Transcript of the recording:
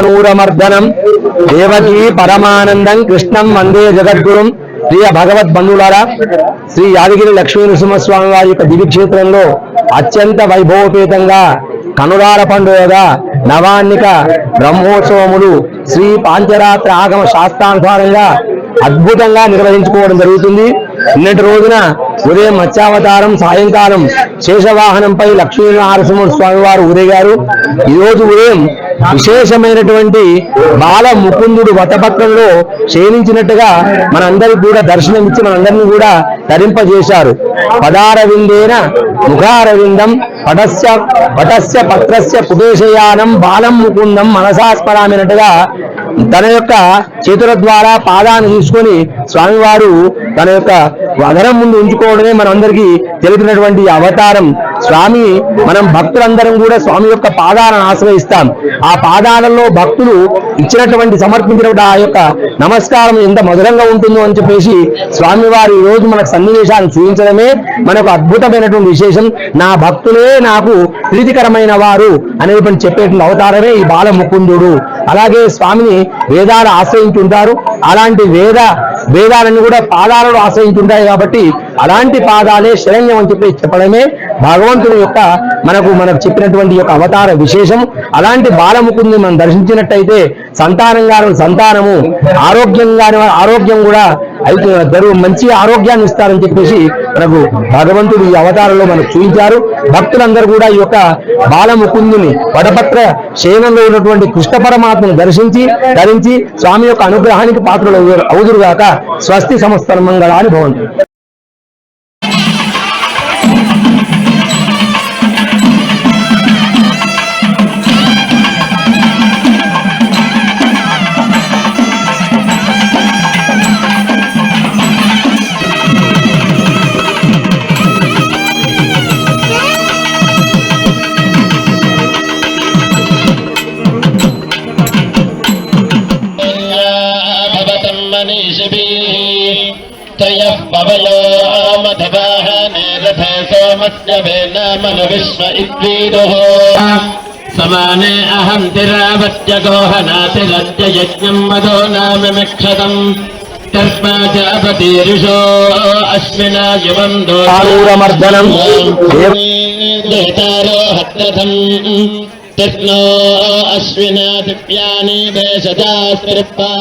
ूरमर्दनम देवकी परमानंदं कृष्णं वंदे जगद्गुरुं प्रिय भगवत बंधुलारा श्री यादगिरी लक्ष्मी नृसिंहस्वामी वाరి యొక్క దివ్య క్షేత్రంలో అత్యంత వైభవపేతంగా కనులార పండుగగా నవాన్నిక బ్రహ్మోత్సవములు శ్రీ పాంచరాత్ర ఆగమ శాస్త్రానుసారంగా అద్భుతంగా నిర్వహించుకోవడం జరుగుతుంది. నిన్నటి రోజున ఉదయం మత్స్యావతారం, సాయంకాలం శేషవాహనంపై లక్ష్మీ నరసింహస్వామి వారు ఊరేగారు. ఈ రోజు ఉదయం విశేషమైనటువంటి బాల ముకుందుడు వటపత్రంలో శయనించినట్టుగా మనందరికి కూడా దర్శనమిచ్చి మనందరినీ కూడా తరింపజేశారు. పదారవిందేన ముఖారవిందం పటస్య పత్రస్య పుటేశయానం బాలం ముకుందం మనసాస్మరామినట్టుగా తన యొక్క చేతుల ద్వారా పాదాన్ని తీసుకొని స్వామివారు తన యొక్క అధరం ముందు ఉంచుకోవడమే మనందరికీ తెలిపినటువంటి అవతారం. స్వామి మనం భక్తులందరం కూడా స్వామి యొక్క పాదాలను ఆశ్రయిస్తాం. ఆ పాదాలలో భక్తులు ఇచ్చినటువంటి సమర్పించినటువంటి ఆ యొక్క నమస్కారం ఎంత మధురంగా ఉంటుందో అని చెప్పేసి స్వామివారు ఈ రోజు మనకు సన్నివేశాన్ని చూపించడమే మనకు అద్భుతమైనటువంటి విశేషం. నా భక్తులే నాకు ప్రీతికరమైన వారు అనేటువంటి చెప్పేటువంటి అవతారమే ఈ బాల ముకుందుడు. అలాగే స్వామిని వేదాలు ఆశ్రయించుంటారు. అలాంటి వేదాలను కూడా పాదాలను ఆశ్రయించుంటాయి కాబట్టి అలాంటి పాదాలే శరణ్యం అని చెప్పి చెప్పడమే భగవంతుని యొక్క మనకు చెప్పినటువంటి యొక్క అవతార విశేషం. అలాంటి బాలముకుంది మనం దర్శించినట్టయితే సంతానము ఆరోగ్యం కూడా అయితే మంచి ఆరోగ్యాన్ని ఇస్తారని చెప్పేసి మనకు భగవంతుడు ఈ అవతారంలో మనకు చూపించారు. భక్తులందరూ కూడా ఈ యొక్క బాలముకుందుని వడపత్ర శయనంలో ఉన్నటువంటి కృష్ణ పరమాత్మను ధరించి స్వామి యొక్క అనుగ్రహానికి పాత్రలు అవుదురుగాక. స్వస్తి సమస్త మంగళాని భవంతు. समाने अहं तिरावत्य गोहनातिरत्य यज्ञं मदो नाम मिक्षतम् तस्माजापतीरुषो अस्मिना युवं दोषामर्दनम् देतारो हत्रथम् तस्नो अश्विना दिव्यानि भेषजास्त्रिप्पा